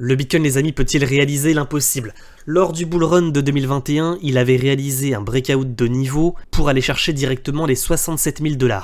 Le Bitcoin, les amis, peut-il réaliser l'impossible? Lors du bull run de 2021, il avait réalisé un breakout de niveau pour aller chercher directement les 67 000 $.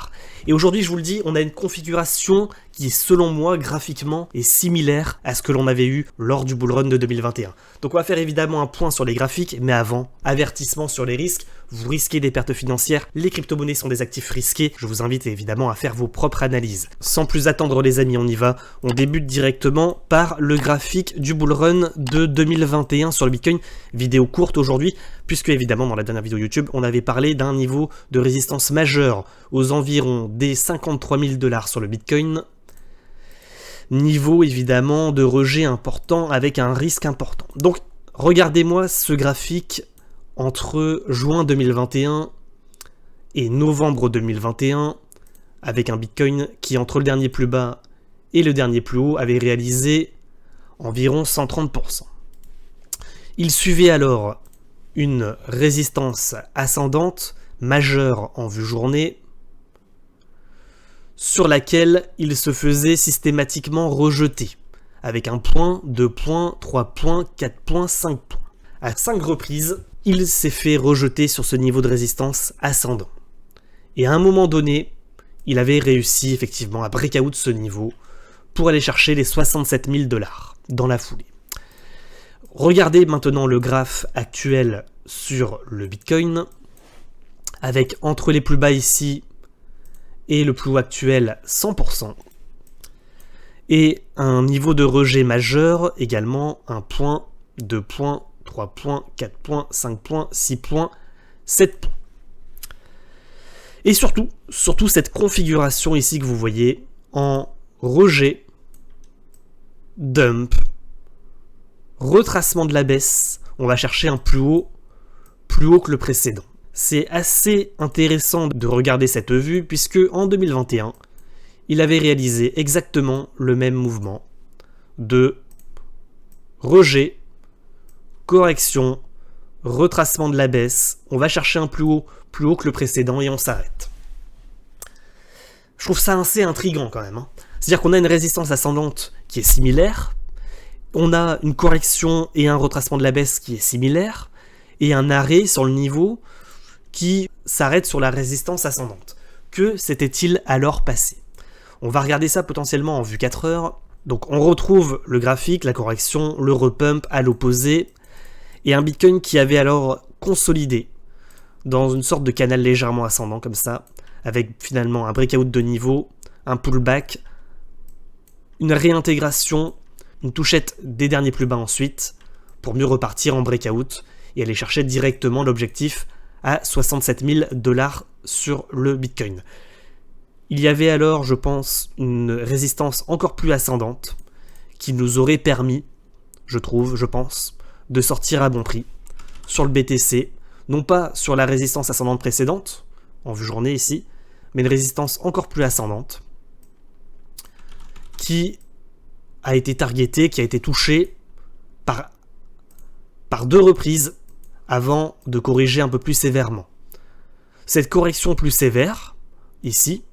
Et aujourd'hui, je vous le dis, on a une configuration qui, selon moi, graphiquement, est similaire à ce que l'on avait eu lors du bull run de 2021. Donc on va faire évidemment un point sur les graphiques, mais avant, avertissement sur les risques. Vous risquez des pertes financières, les crypto-monnaies sont des actifs risqués, je vous invite évidemment à faire vos propres analyses. Sans plus attendre les amis, on y va. On débute directement par le graphique du bull run de 2021 sur le Bitcoin. Vidéo courte aujourd'hui, puisque évidemment dans la dernière vidéo YouTube, on avait parlé d'un niveau de résistance majeur aux environs des 53 000 $ sur le Bitcoin. Niveau évidemment de rejet important avec un risque important. Donc regardez-moi ce graphique entre juin 2021 et novembre 2021 avec un Bitcoin qui entre le dernier plus bas et le dernier plus haut avait réalisé environ 130%. Il suivait alors une résistance ascendante majeure en vue journée sur laquelle il se faisait systématiquement rejeter avec un point, 2 points, 3 points, 4 points, 5 points. À 5 reprises, il s'est fait rejeter sur ce niveau de résistance ascendant. Et à un moment donné, il avait réussi effectivement à breakout ce niveau pour aller chercher les 67 000 $ dans la foulée. Regardez maintenant le graphe actuel sur le Bitcoin, avec entre les plus bas ici et le plus haut actuel 100%, et un niveau de rejet majeur également, 1 point, 2 points, 3 points, 4 points, 5 points, 6 points, 7 points. Et surtout cette configuration ici que vous voyez en rejet, dump, retracement de la baisse, on va chercher un plus haut que le précédent. C'est assez intéressant de regarder cette vue puisque en 2021, il avait réalisé exactement le même mouvement de rejet, correction, retracement de la baisse, on va chercher un plus haut que le précédent et on s'arrête. Je trouve ça assez intriguant quand même. C'est-à-dire qu'on a une résistance ascendante qui est similaire, on a une correction et un retracement de la baisse qui est similaire, et un arrêt sur le niveau qui s'arrête sur la résistance ascendante. Que s'était-il alors passé? On va regarder ça potentiellement en vue 4 heures. Donc on retrouve le graphique, la correction, le repump à l'opposé, et un Bitcoin qui avait alors consolidé dans une sorte de canal légèrement ascendant comme ça, avec finalement un breakout de niveau, un pullback, une réintégration, une touchette des derniers plus bas ensuite, pour mieux repartir en breakout et aller chercher directement l'objectif à 67 000 $ sur le Bitcoin. Il y avait alors, je pense, une résistance encore plus ascendante qui nous aurait permis, je pense, de sortir à bon prix sur le BTC, non pas sur la résistance ascendante précédente, en vue journée ici, mais une résistance encore plus ascendante qui a été targetée, qui a été touchée par 2 reprises avant de corriger un peu plus sévèrement. Cette correction plus sévère, ici,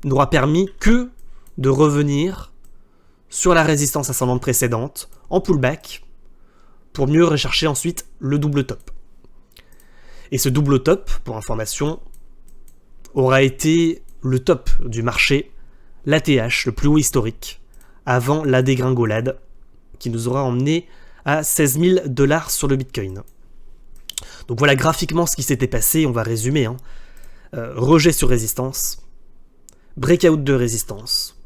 n'aura permis que de revenir sur la résistance ascendante précédente en pullback pour mieux rechercher ensuite le double top. Et ce double top, pour information, aura été le top du marché, l'ATH, le plus haut historique, avant la dégringolade, qui nous aura emmené à 16 000 $ sur le Bitcoin. Donc voilà graphiquement ce qui s'était passé, on va résumer. Rejet sur résistance, breakout de résistance,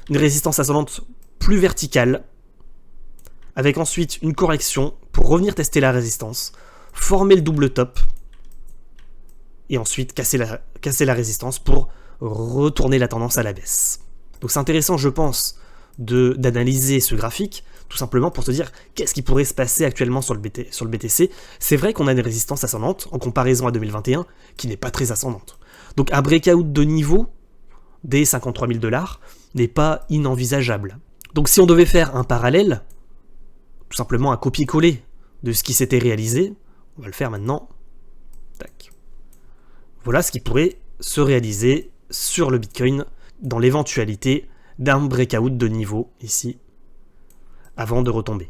une résistance ascendante plus verticale, avec ensuite une correction pour revenir tester la résistance, former le double top, et ensuite casser la résistance pour retourner la tendance à la baisse. Donc c'est intéressant, je pense, d'analyser ce graphique, tout simplement pour se dire qu'est-ce qui pourrait se passer actuellement sur le BTC. C'est vrai qu'on a une résistance ascendante en comparaison à 2021 qui n'est pas très ascendante. Donc un breakout de niveau des 53 000 $ n'est pas inenvisageable. Donc si on devait faire un parallèle, tout simplement un copier-coller de ce qui s'était réalisé, on va le faire maintenant. Tac. Voilà ce qui pourrait se réaliser sur le Bitcoin dans l'éventualité d'un breakout de niveau ici avant de retomber.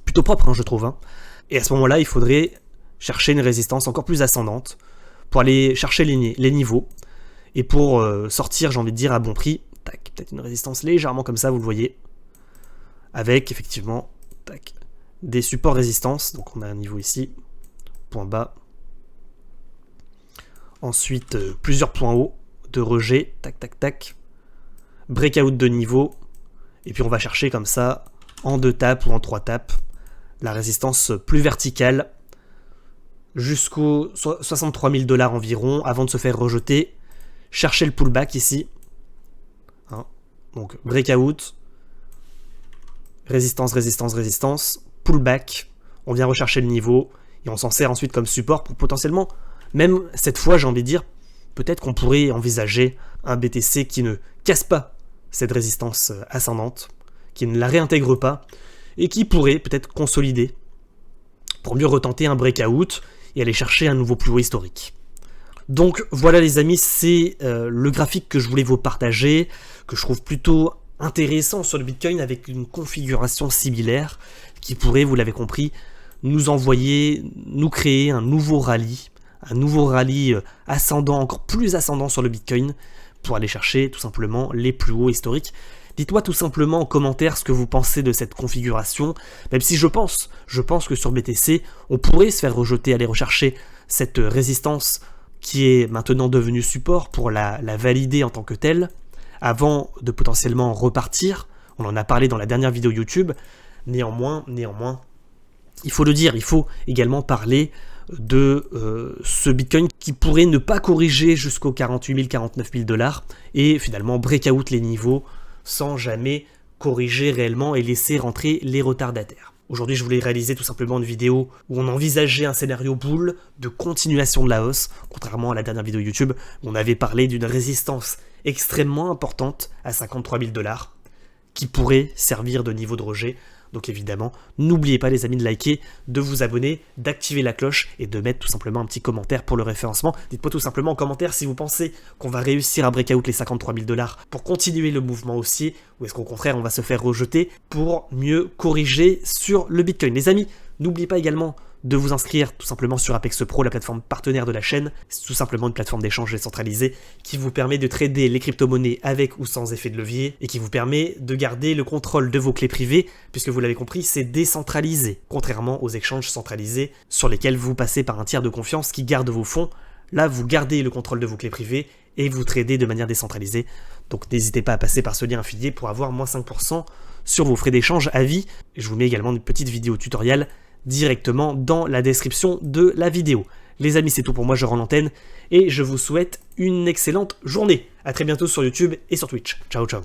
Plutôt propre, je trouve. Et à ce moment-là, il faudrait chercher une résistance encore plus ascendante pour aller chercher les niveaux et pour sortir, j'ai envie de dire, à bon prix. Tac, peut-être une résistance légèrement comme ça, vous le voyez, avec effectivement tac, des supports résistance. Donc on a un niveau ici, point bas. Ensuite, plusieurs points hauts de rejet, tac, tac, tac. Breakout de niveau. Et puis on va chercher comme ça, en 2 tapes ou en 3 tapes, la résistance plus verticale jusqu'aux 63 000 $ environ avant de se faire rejeter. Chercher le pullback ici. Donc breakout, résistance, résistance, résistance, pullback. On vient rechercher le niveau et on s'en sert ensuite comme support pour potentiellement, même cette fois j'ai envie de dire, peut-être qu'on pourrait envisager un BTC qui ne casse pas cette résistance ascendante, qui ne la réintègre pas, et qui pourrait peut-être consolider pour mieux retenter un breakout et aller chercher un nouveau plus haut historique. Donc voilà les amis, c'est le graphique que je voulais vous partager, que je trouve plutôt intéressant sur le Bitcoin avec une configuration similaire qui pourrait, vous l'avez compris, nous créer un nouveau rallye ascendant, encore plus ascendant sur le Bitcoin pour aller chercher tout simplement les plus hauts historiques. Dites-moi tout simplement en commentaire ce que vous pensez de cette configuration, même si je pense que sur BTC, on pourrait se faire rejeter, aller rechercher cette résistance qui est maintenant devenue support pour la valider en tant que telle, avant de potentiellement repartir. On en a parlé dans la dernière vidéo YouTube. Néanmoins, il faut le dire, il faut également parler de ce Bitcoin qui pourrait ne pas corriger jusqu'aux 48 000, 49 000 $ et finalement breakout les niveaux sans jamais corriger réellement et laisser rentrer les retardataires. Aujourd'hui, je voulais réaliser tout simplement une vidéo où on envisageait un scénario bull de continuation de la hausse, contrairement à la dernière vidéo YouTube où on avait parlé d'une résistance extrêmement importante à 53 000 $ qui pourrait servir de niveau de rejet. Donc évidemment, n'oubliez pas les amis de liker, de vous abonner, d'activer la cloche et de mettre tout simplement un petit commentaire pour le référencement. Dites-moi tout simplement en commentaire si vous pensez qu'on va réussir à breakout les 53 000 $ pour continuer le mouvement haussier ou est-ce qu'au contraire on va se faire rejeter pour mieux corriger sur le Bitcoin. Les amis, n'oubliez pas également de vous inscrire tout simplement sur Apex Pro, la plateforme partenaire de la chaîne. C'est tout simplement une plateforme d'échange décentralisée qui vous permet de trader les crypto-monnaies avec ou sans effet de levier et qui vous permet de garder le contrôle de vos clés privées puisque vous l'avez compris, c'est décentralisé, contrairement aux échanges centralisés sur lesquels vous passez par un tiers de confiance qui garde vos fonds. Là, vous gardez le contrôle de vos clés privées et vous tradez de manière décentralisée. Donc n'hésitez pas à passer par ce lien affilié pour avoir moins 5% sur vos frais d'échange à vie. Et je vous mets également une petite vidéo tutoriel directement dans la description de la vidéo. Les amis, c'est tout pour moi, je rends l'antenne et je vous souhaite une excellente journée. A très bientôt sur YouTube et sur Twitch. Ciao, ciao.